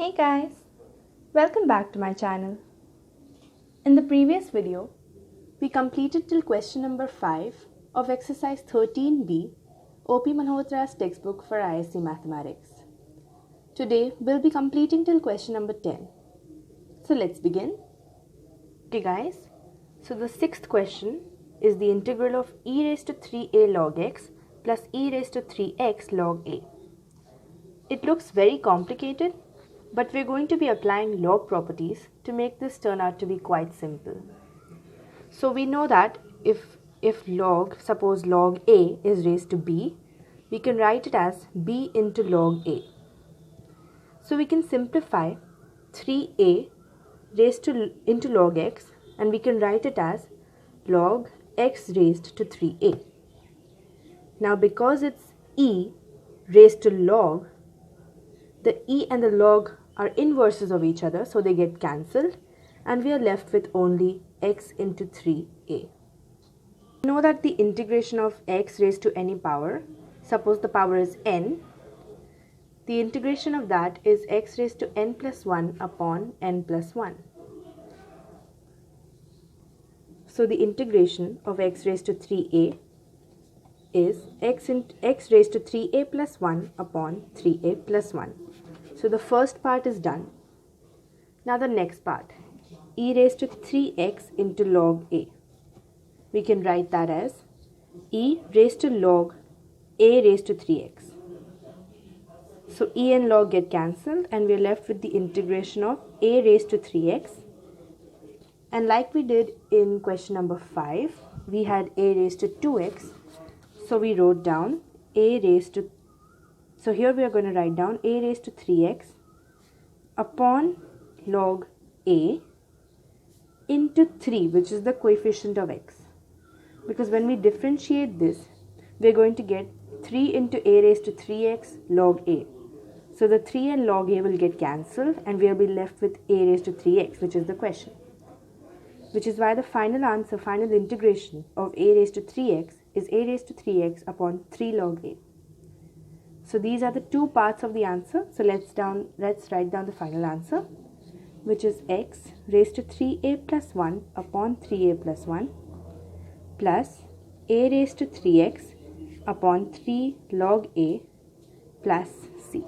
Hey guys, welcome back to my channel. In the previous video, we completed till question number 5 of exercise 13b, OP Malhotra's textbook for ISC Mathematics. Today, we'll be completing till question number 10. So let's begin. Okay guys, so the sixth question is the integral of e raised to 3a log x plus e raised to 3x log a. It looks very complicated, but we're going to be applying log properties to make this turn out to be quite simple. So we know that if suppose log a is raised to b, we can write it as b into log a. So we can simplify 3a raised to into log x, and we can write it as log x raised to 3a. Now because it's e raised to log, the e and the log are inverses of each other, so they get cancelled, and we are left with only x into 3a. We know that the integration of x raised to any power, suppose the power is n, the integration of that is x raised to n plus 1 upon n plus 1. So the integration of x raised to 3a is x raised to 3a plus 1 upon 3a plus 1. So the first part is done. Now the next part, e raised to 3x into log a. We can write that as e raised to log a raised to 3x. So e and log get cancelled, and we are left with the integration of a raised to 3x. And like we did in question number 5, we had a raised to 2x. So we wrote down a raised to, so here we are going to write down a raised to 3x upon log a into 3, which is the coefficient of x. Because when we differentiate this, we are going to get 3 into a raised to 3x log a. So the 3 and log a will get cancelled, and we will be left with a raised to 3x, which is the question. Which is why the final answer, final integration of a raised to 3x is a raised to 3x upon 3 log a. So these are the two parts of the answer. So let's write down the final answer, which is x raised to 3a plus 1 upon 3a plus 1 plus a raised to 3x upon 3 log a plus c.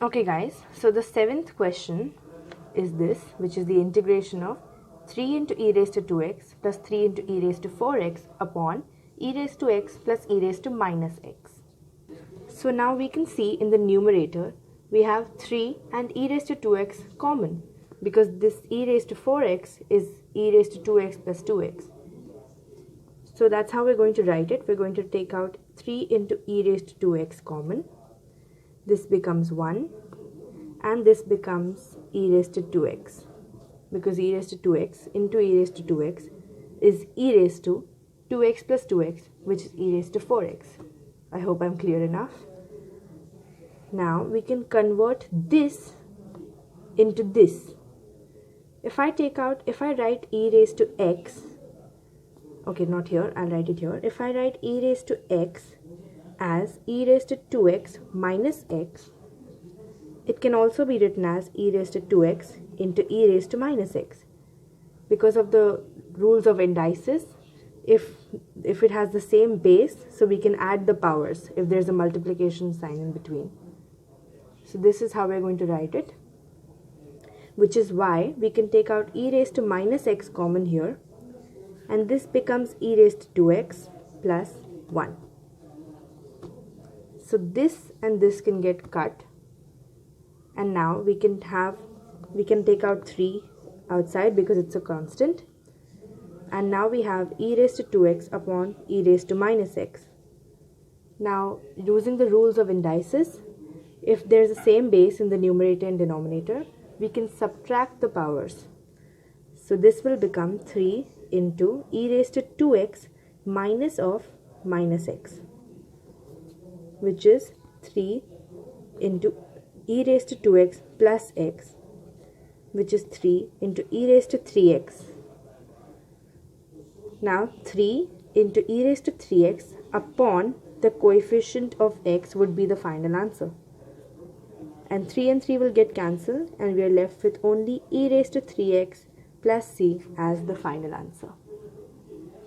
Okay guys, so the seventh question is this, which is the integration of 3 into e raised to 2x plus 3 into e raised to 4x upon e raised to x plus e raised to minus x. So now we can see in the numerator we have 3 and e raised to 2x common, because this e raised to 4x is e raised to 2x plus 2x. So that's how we're going to write it. We're going to take out 3 into e raised to 2x common. This becomes 1, and this becomes e raised to 2x, because e raised to 2x into e raised to 2x is e raised to 2x plus 2x, which is e raised to 4x. I hope I'm clear enough. Now we can convert this into this. If I write e raised to x, okay, not here, I'll write it here. If I write e raised to x as e raised to 2x minus x, it can also be written as e raised to 2x into e raised to minus x. Because of the rules of indices, if it has the same base, so we can add the powers if there's a multiplication sign in between. So this is how we're going to write it, which is why we can take out e raised to minus x common here, and this becomes e raised to 2x plus 1. So this and this can get cut, and now we can take out 3 outside because it's a constant, and now we have e raised to 2x upon e raised to minus x. Now using the rules of indices, if there's the same base in the numerator and denominator, we can subtract the powers. So this will become 3 into e raised to 2x minus of minus x, which is 3 into e raised to 2x plus x, which is 3 into e raised to 3x. Now 3 into e raised to 3x upon the coefficient of x would be the final answer. and 3 and 3 will get cancelled, and we are left with only e raised to 3x plus c as the final answer.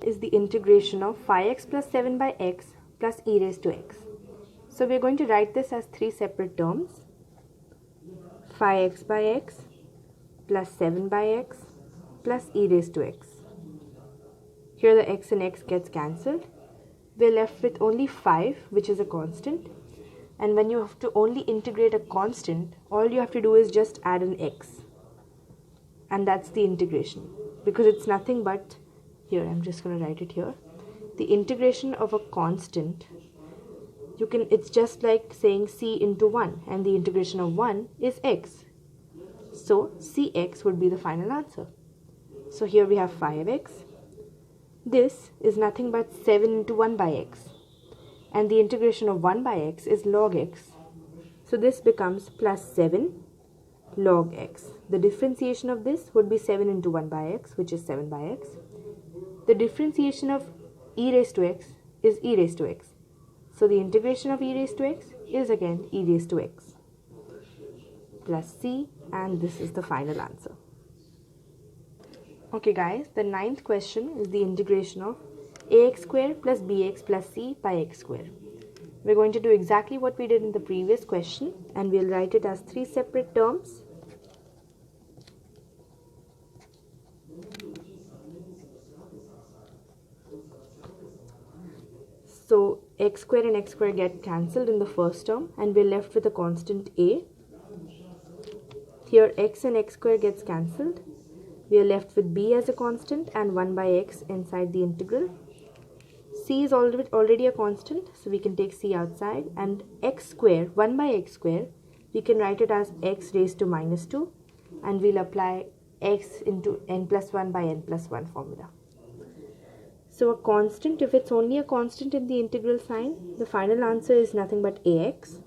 Is the integration of 5x plus 7 by x plus e raised to x. So we are going to write this as three separate terms. 5x by x plus 7 by x plus e raised to x. Here the x and x gets cancelled. We are left with only 5, which is a constant. And when you have to only integrate a constant, all you have to do is just add an x. And that's the integration. Because it's nothing but, here I'm just going to write it here. The integration of a constant, it's just like saying c into 1, and the integration of 1 is x. So cx would be the final answer. So here we have 5x. This is nothing but 7 into 1 by x. And the integration of 1 by x is log x. So this becomes plus 7 log x. The differentiation of this would be 7 into 1 by x, which is 7 by x. The differentiation of e raised to x is e raised to x. So the integration of e raised to x is again e raised to x plus c, and this is the final answer. Okay guys, the ninth question is the integration of ax square plus bx plus c by x square. We're going to do exactly what we did in the previous question, and we'll write it as three separate terms. So x square and x square get cancelled in the first term, and we're left with a constant a. Here x and x square gets cancelled. We are left with b as a constant and 1 by x inside the integral. C is already a constant, so we can take c outside, and x square, 1 by x square, we can write it as x raised to minus 2, and we'll apply x into n plus 1 by n plus 1 formula. So a constant, if it's only a constant in the integral sign, the final answer is nothing but ax.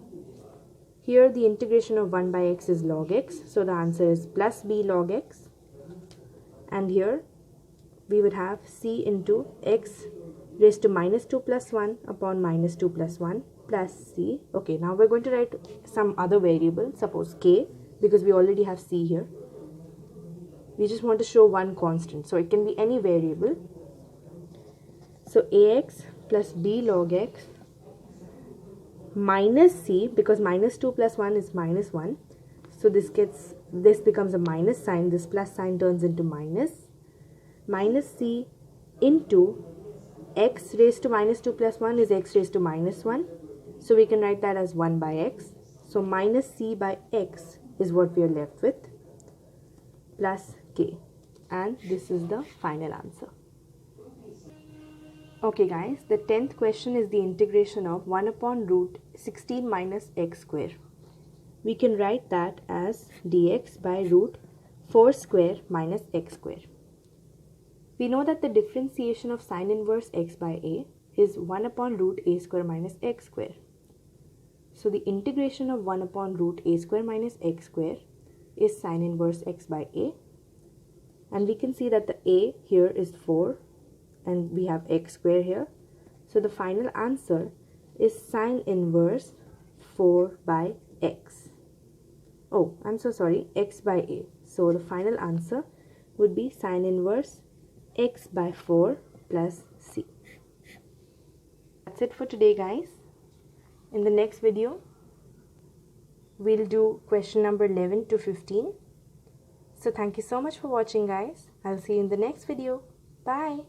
Here the integration of 1 by x is log x, so the answer is plus b log x. And here we would have c into x raised to minus 2 plus 1 upon minus 2 plus 1 plus c. Okay, now we're going to write some other variable, suppose k, because we already have c here. We just want to show one constant, so it can be any variable. So ax plus b log x minus c, because minus 2 plus 1 is minus 1. So this becomes a minus sign, this plus sign turns into minus c into x raised to minus 2 plus 1 is x raised to minus 1. So we can write that as 1 by x. So minus c by x is what we are left with, plus k. And this is the final answer. Okay guys, the 10th question is the integration of 1 upon root 16 minus x square. We can write that as dx by root 4 square minus x square. We know that the differentiation of sine inverse x by a is 1 upon root a square minus x square. So the integration of 1 upon root a square minus x square is sine inverse x by a. And we can see that the a here is 4 and we have x square here. So the final answer is sine inverse 4 by x. Oh, I'm so sorry, x by a. So the final answer would be sine inverse x by 4 plus c. That's it for today guys. In the next video, we'll do question number 11 to 15. So thank you so much for watching guys. I'll see you in the next video. Bye.